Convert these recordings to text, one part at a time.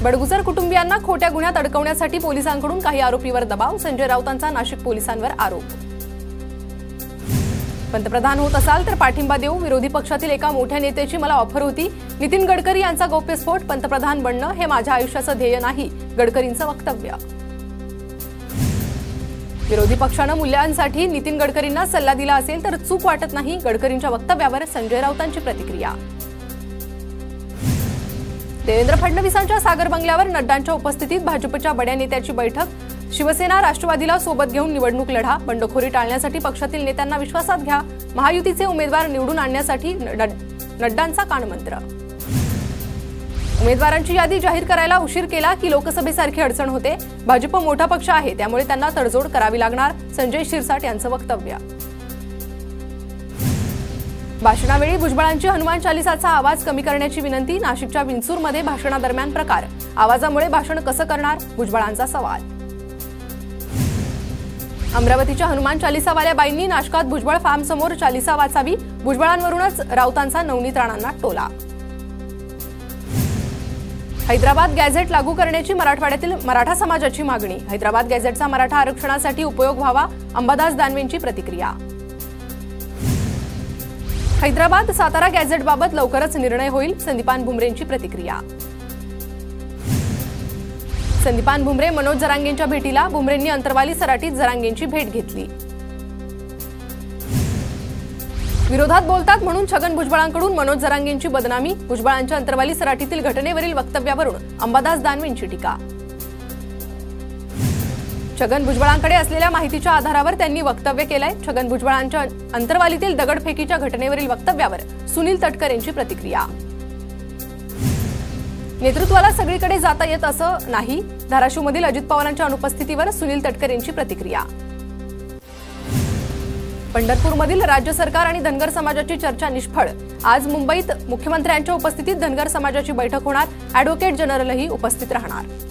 बडगुजर कुटुंबियांना खोट्या गुन्ह्यात अडकवण्यासाठी पोलिसांकडून काही आरोपीवर दबाव, संजय राऊतांचा नाशिक पोलिसांवर आरोप। पंतप्रधान होत असाल तर पाठिंबा देऊ, विरोधी पक्षातील एका मोठ्या नेत्याची मला ऑफर होती। नितीन गडकरी यांचा गौप्यस्फोट, पंतप्रधान बनणं हे माझ्या आयुष्याचं ध्येय नाही, गडकरींचं वक्तव्य। विरोधी पक्षानं मूल्यांसाठी नितीन गडकरींना सल्ला दिला असेल तर चूक वाटत नाही, गडकरींच्या वक्तव्यावर संजय राऊतांची प्रतिक्रिया। देवेंद्र फडणवीसांच्या सागर बंगल्यावर नड्डांच्या उपस्थितीत भाजपच्या बड्या नेत्याची बैठक, शिवसेना राष्ट्रवादीला सोबत घेऊन निवडणूक लढा, बंडखोरी टाळण्यासाठी पक्षातील नेत्यांना विश्वासात घ्या, महायुतीचे उमेदवार निवडून आणण्यासाठी नड्डांचा कानमंत्र। उमेदवारांची यादी जाहीर करायला उशीर केला की लोकसभेसारखी अडचण होते, भाजप मोठा पक्ष आहे त्यामुळे त्यांना तडजोड करावी लागणार, संजय शिरसाट यांचं वक्तव्य। भाषणावेळी भुजबळांची हनुमान चालिसाचा आवाज कमी करण्याची विनंती, नाशिकच्या विंचूरमध्ये भाषणादरम्यान प्रकार, आवाजामुळे भाषण कसं करणार, भुजबळांचा सवाल। अमरावतीच्या हनुमान चालिसावाल्या बाईंनी नाशकात भुजबळ फार्म समोर चालिसा वाचावी, भुजबळांवरूनच राऊतांचा नवनीत राणांना टोला। हैदराबाद गॅझेट लागू करण्याची मराठवाड्यातील मराठा समाजाची मागणी, हैदराबाद गॅझेटचा मराठा आरक्षणासाठी उपयोग व्हावा, अंबादास दानवेंची प्रतिक्रिया। हैदराबाद सातारा गॅझेटबाबत लवकरच निर्णय होईल, संदीपान भुमरेंची प्रतिक्रिया। संदीपान भुमरे मनोज जरांगेंच्या भेटीला, भुमरेंनी अंतरवाली सराटीत जरांगेंची भेट घेतली। विरोधात बोलतात म्हणून छगन भुजबळांकडून मनोज जरांगेंची बदनामी, भुजबळांच्या अंतरवाली सराटीतील घटनेवरील वक्तव्यावरून अंबादास दानवेंची टीका। छगन भुजबळांकडे असलेल्या माहितीच्या आधारावर त्यांनी वक्तव्य केलंय, छगन भुजबळांच्या अंतरवालीतील दगडफेकीच्या घटनेवरील वक्तव्यावर सुनील तटकर यांची प्रतिक्रिया। नेतृत्वाला सगळीकडे जाता येत असं नाही, धाराशिवमधील अजित पवारांच्या अनुपस्थितीवर सुनील तटकर यांची प्रतिक्रिया। पंढरपूरमधील राज्य सरकार आणि धनगर समाजाची चर्चा निष्फळ, आज मुंबईत मुख्यमंत्र्यांच्या उपस्थितीत धनगर समाजाची बैठक होणार, ॲडव्होकेट जनरलही उपस्थित राहणार।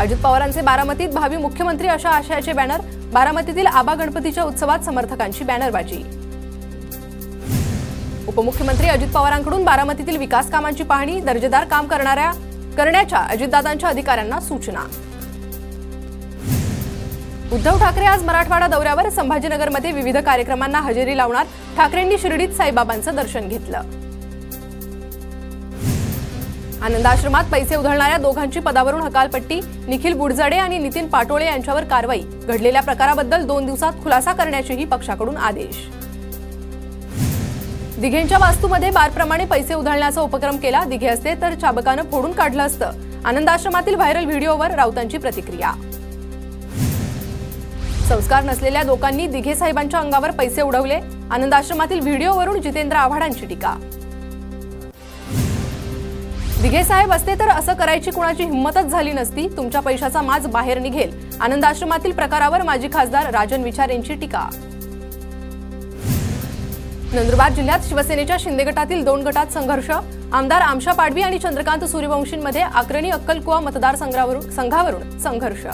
अजित पवारांचे बारामतीत भावी मुख्यमंत्री अशा आशयाचे बॅनर, बारामतीतील आबा गणपतीच्या उत्सवात समर्थकांची बॅनरबाजी। उपमुख्यमंत्री अजित पवारांकडून बारामतीतील विकास कामांची पाहणी, दर्जेदार काम करण्याच्या अजितदादांच्या अधिकाऱ्यांना सूचना। उद्धव ठाकरे आज मराठवाडा दौऱ्यावर, संभाजीनगरमध्ये विविध कार्यक्रमांना हजेरी लावणार, ठाकरेंनी शिर्डीत साईबाबांचं दर्शन घेतलं। आनंदाश्रमात पैसे उधळणाऱ्या दोघांची पदावरून हकालपट्टी, निखिल बुडजाडे आणि नितीन पाटोळे यांच्यावर कारवाई, घडलेल्या प्रकाराबद्दल 2 दिवसात खुलासा करण्याचेही पक्षाकडून आदेश। दिघेंच्या वास्तूमध्ये बारप्रमाणे पैसे उधळण्याचा उपक्रम केला, दिघे असते तर चाबकानं फोडून काढलं असतं, आनंदाश्रमातील व्हायरल व्हिडिओवर राऊतांची प्रतिक्रिया। संस्कार नसलेल्या लोकांनी दिघे साहेबांच्या अंगावर पैसे उडवले, आनंदाश्रमातील व्हिडिओवरून जितेंद्र आव्हाडांची टीका। दिघे साहेब असते तर असं करायची कुणाची हिंमतच झाली नसती, तुमच्या पैशाचा माज बाहेर निघेल, आनंदाश्रमातील प्रकारावर माजी खासदार राजन विचार यांची टीका। नंदुरबार जिल्ह्यात शिवसेनेच्या शिंदे गटातील 2 गटात संघर्ष, आमदार आमशा पाडवी आणि चंद्रकांत सूर्यवंशींमध्ये आक्रणी अक्कलकुवा मतदारसंघावरून संघर्ष।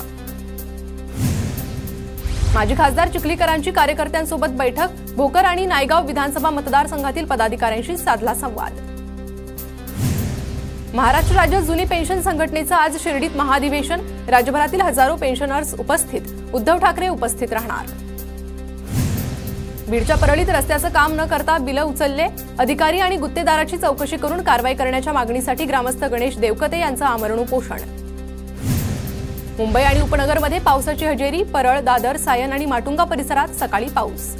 माजी खासदार चिखलीकरांची कार्यकर्त्यांसोबत बैठक, भोकर आणि नायगाव विधानसभा मतदारसंघातील पदाधिकाऱ्यांशी साधला संवाद। महाराष्ट्र राज्य जुनी पेन्शन संघटनेचं आज शिर्डीत महाधिवेशन, राज्यभरातील हजारो पेन्शनर्स उपस्थित, उद्धव ठाकरे उपस्थित राहणार। बीडच्या परळीत रस्त्याचं काम न करता बिलं उचलले, अधिकारी आणि गुत्तेदाराची चौकशी करून कारवाई करण्याच्या मागणीसाठी ग्रामस्थ गणेश देवकते यांचं आमरण उपोषण। मुंबई आणि उपनगरमध्ये पावसाची हजेरी, परळ, दादर, सायन आणि माटुंगा परिसरात सकाळी पाऊस।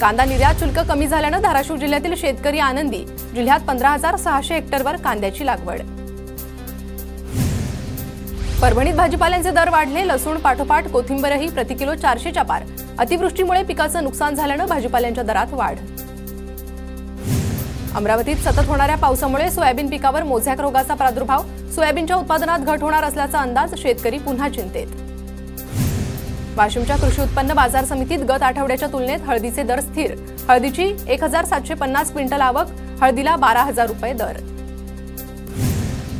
कांदा निर्यात शुल्क कमी झाल्यानं धाराशिव जिल्ह्यातील शेतकरी आनंदी, जिल्ह्यात 15,600 हेक्टरवर कांद्याची लागवड। परभणीत भाजीपाल्याचे दर वाढले, लसूण पाठोपाठ कोथिंबीरही प्रति किलो 400च्या पार, अतिवृष्टीमुळे पिकाचं नुकसान झाल्यानं भाजीपाल्यांच्या दरात वाढ। अमरावतीत सतत होणाऱ्या पावसामुळे सोयाबीन पिकावर मोझॅक रोगाचा प्रादुर्भाव, सोयाबीनच्या उत्पादनात घट होणार असल्याचा अंदाज, शेतकरी पुन्हा चिंतेत। वाशिमच्या कृषी उत्पन्न बाजार समितीत गत आठवड्याच्या तुलनेत हळदीचे दर स्थिर, हळदीची 1,750 क्विंटल आवक, हळदीला 12,000 रुपये दर।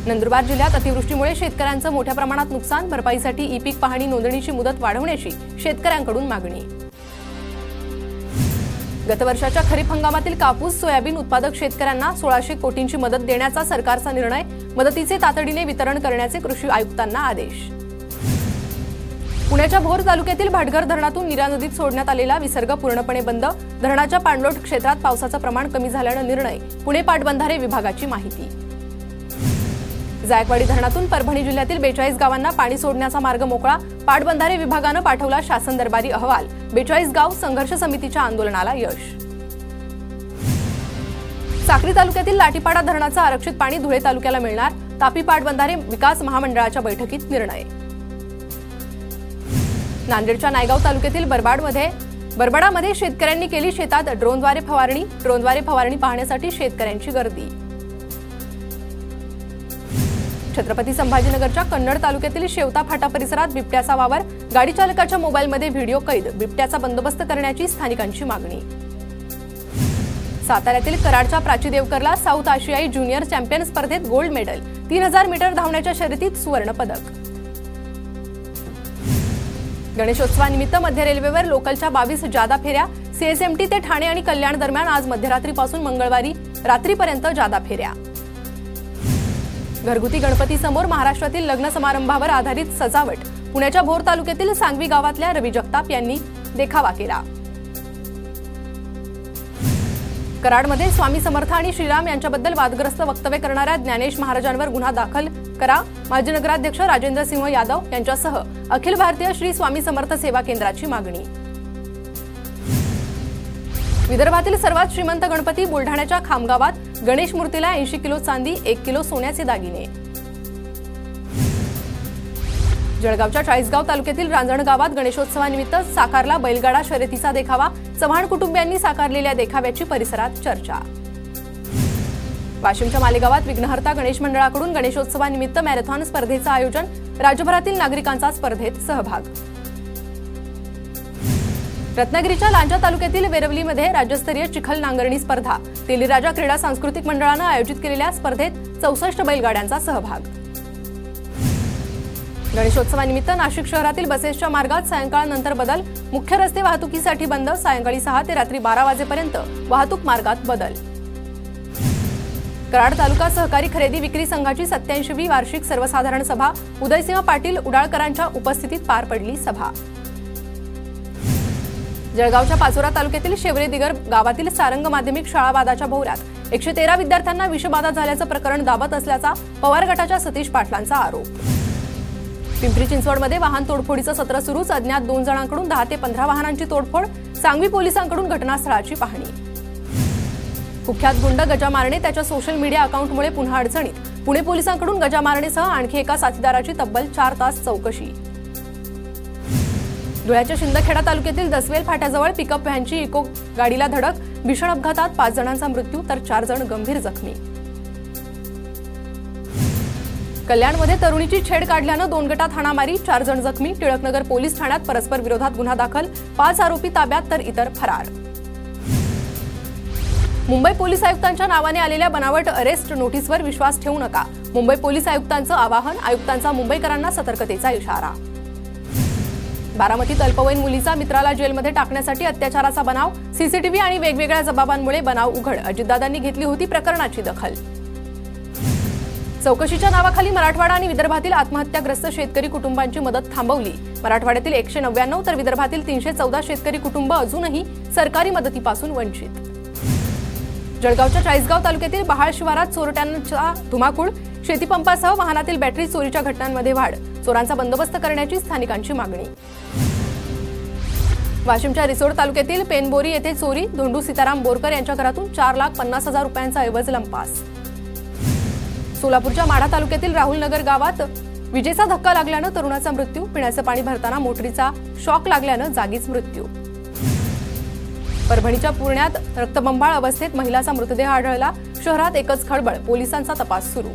नंदुरबार जिल्ह्यात अतिवृष्टीमुळे शेतकऱ्यांचं मोठ्या प्रमाणात नुकसान, भरपाईसाठी ई-पीक पाहणी नोंदणीची मुदत वाढवण्याची शेतकऱ्यांकडून मागणी। गत वर्षाच्या खरीप हंगामातील कापूस सोयाबीन उत्पादक शेतकऱ्यांना 1600 कोटींची मदत देण्याचा सरकारचा निर्णय, मदतीचे तातडीने वितरण करण्याचे कृषी आयुक्तांना आदेश। पुण्याच्या भोर तालुक्यातील भाटघर धरणातून नीरा नदीत सोडण्यात आलेला विसर्ग पूर्णपणे बंद, धरणाच्या पाणलोट क्षेत्रात पावसाचं प्रमाण कमी झाल्याने निर्णय, पुणे पाटबंधारे विभागाची माहिती। जायकवाडी धरणातून परभणी जिल्ह्यातील 42 गावांना पाणी सोडण्याचा मार्ग मोकळा, पाटबंधारे विभागानं पाठवला शासन दरबारी अहवाल, 42 गाव संघर्ष समितीच्या आंदोलनाला यश। साक्री तालुक्यातील लाटीपाडा धरणाचं आरक्षित पाणी धुळे तालुक्याला मिळणार, तापी पाटबंधारे विकास महामंडळाच्या बैठकीत निर्णय। नांदेडच्या नायगाव तालुक्यातील बरबाडामध्ये शेतकऱ्यांनी केली शेतात ड्रोनद्वारे फवारणी पाहण्यासाठी शेतकऱ्यांची गर्दी। छत्रपती संभाजीनगरच्या कन्नड तालुक्यातील शेवता फाटा परिसरात बिबट्याचा वावर, गाडी चालकाच्या मोबाईलमध्ये व्हिडिओ कैद, बिबट्याचा बंदोबस्त करण्याची स्थानिकांची मागणी। साताऱ्यातील कराडच्या प्राची देवकरला साऊथ आशियाई ज्युनियर चॅम्पियन स्पर्धेत गोल्ड मेडल, 3000 मीटर धावण्याच्या शर्यतीत सुवर्ण पदक। गणेशोत्सवानिमित्त मध्य रेल्वेवर लोकलच्या 22 जादा फेऱ्या, सीएसएमटी ते ठाणे आणि कल्याण दरम्यान आज मध्यरात्रीपासून मंगळवारी रात्रीपर्यंत जादा फेऱ्या। घरगुती गणपतीसमोर महाराष्ट्रातील लग्न समारंभावर आधारित सजावट, पुण्याच्या भोर तालुक्यातील सांगवी गावातल्या रवी जगताप यांनी देखावा केला। कराडमध्ये स्वामी समर्थ आणि श्रीराम यांच्याबद्दल वादग्रस्त वक्तव्य करणाऱ्या ज्ञानेश महाराजांवर गुन्हा दाखल करा, माजी नगराध्यक्ष राजेंद्र सिंह यादव यांच्यासह अखिल भारतीय श्री स्वामी समर्थ सेवा केंद्राची मागणी। विदर्भातील सर्वात श्रीमंत गणपती बुलढाण्याच्या खामगावात, गणेश मूर्तीला 80 किलो चांदी, 1 किलो सोन्याचे दागिने। जळगावच्या चाळीसगाव तालुक्यातील रांजण गावात गणेशोत्सवानिमित्त साकारला बैलगाडा शर्यतीचा देखावा, चव्हाण कुटुंबियांनी साकारलेल्या देखाव्याची परिसरात चर्चा। वाशिमच्या मालेगावात विघ्नहर्ता गणेश मंडळाकडून गणेशोत्सवानिमित्त मॅरेथॉन स्पर्धेचं आयोजन, राज्यभरातील नागरिकांचा स्पर्धेत सहभाग। रत्नागिरीच्या लांजा तालुक्यातील वेरवलीमध्ये राज्यस्तरीय चिखल नांगरणी स्पर्धा, तेलीराजा क्रीडा सांस्कृतिक मंडळानं आयोजित केलेल्या स्पर्धेत 64 बैलगाड्यांचा सहभाग। गणेशोत्सवानिमित्त नाशिक शहरातील बसेसच्या मार्गात सायंकाळनंतर बदल, मुख्य रस्ते वाहतुकीसाठी बंद, सायंकाळी 6 ते रात्री 12 वाजेपर्यंत वाहतूक मार्गात बदल। कराड तालुका सहकारी खरेदी विक्री संघाची 87वी वार्षिक सर्वसाधारण सभा, उदयसिंह पाटील उडाळकरांच्या उपस्थितीत पार पडली सभा। जळगावच्या पाचोरा तालुक्यातील शेवरे दिगर गावातील सारंग माध्यमिक शाळा वादाच्या भोवऱ्यात 113 विद्यार्थ्यांना विषबाधा झाल्याचं प्रकरण दाबत असल्याचा पवार गटाच्या सतीश पाटलांचा आरोप। पिंपरी चिंचवडमध्ये वाहन तोडफोडीचं सत्र सुरूच, अज्ञात 2 जणांकडून 10 ते 15 वाहनांची तोडफोड, सांगवी पोलिसांकडून घटनास्थळाची पाहणी। कुख्यात गुंड गजा मारणे त्याच्या सोशल मीडिया अकाउंटमुळे पुन्हा अडचणीत, पुणे पोलिसांकडून गजा मारणेसह आणखी एका साथीदाराची तब्बल 4 तास चौकशी। धुळ्याच्या शिंदखेडा तालुक्यातील दसवेल फाट्याजवळ पिकअप व्हॅनची इको गाडीला धडक, भीषण अपघातात 5 जणांचा मृत्यू तर 4 जण गंभीर जखमी। कल्याणमध्ये तरुणीची छेड काढल्यानं 2 गटात हाणामारी, 4 जण जखमी, टिळकनगर पोलीस ठाण्यात परस्पर विरोधात गुन्हा दाखल, 5 आरोपी ताब्यात तर इतर फरार। मुंबई पोलीस आयुक्तांच्या नावाने आलेल्या बनावट अरेस्ट नोटीसवर विश्वास ठेवू नका, मुंबई पोलीस आयुक्तांचं आवाहन, आयुक्तांचा मुंबईकरांना सतर्कतेचा इशारा। बारामतीत अल्पवयीन मुलीचा मित्राला जेलमध्ये टाकण्यासाठी अत्याचाराचा बनाव, सीसीटीव्ही आणि वेगवेगळ्या जबाबांमुळे बनाव उघड, अजितदादांनी घेतली होती प्रकरणाची दखल। चौकशीच्या नावाखाली मराठवाडा आणि विदर्भातील आत्महत्याग्रस्त शेतकरी कुटुंबांची मदत थांबवली, मराठवाड्यातील 199 तर विदर्भातील 314 शेतकरी कुटुंब अजूनही सरकारी मदतीपासून वंचित। जळगावच्या चाळीसगाव तालुक्यातील बहाळ शिवारात चोरट्यांचा धुमाकूळ, शेतीपंपासह वाहनातील बॅटरी चोरीच्या घटनांमध्ये वाढ, चोरांचा बंदोबस्त करण्याची स्थानिकांची मागणी। वाशिमच्या रिसोड तालुक्यातील पेनबोरी येथे चोरी, धोंडू सीताराम बोरकर यांच्या घरातून 4,50,000 रुपयांचा ऐवज लंपास। सोलापूरच्या माढा तालुक्यातील राहुलनगर गावात विजेचा धक्का लागल्यानं तरुणाचा मृत्यू, पिण्याचं पाणी भरताना मोटरीचा शॉक लागल्यानं जागीच मृत्यू। परभणीच्या पुण्यात रक्तबंबाळ अवस्थेत महिलाचा मृतदेह आढळला, शहरात एकच खळबळ, पोलिसांचा तपास सुरू।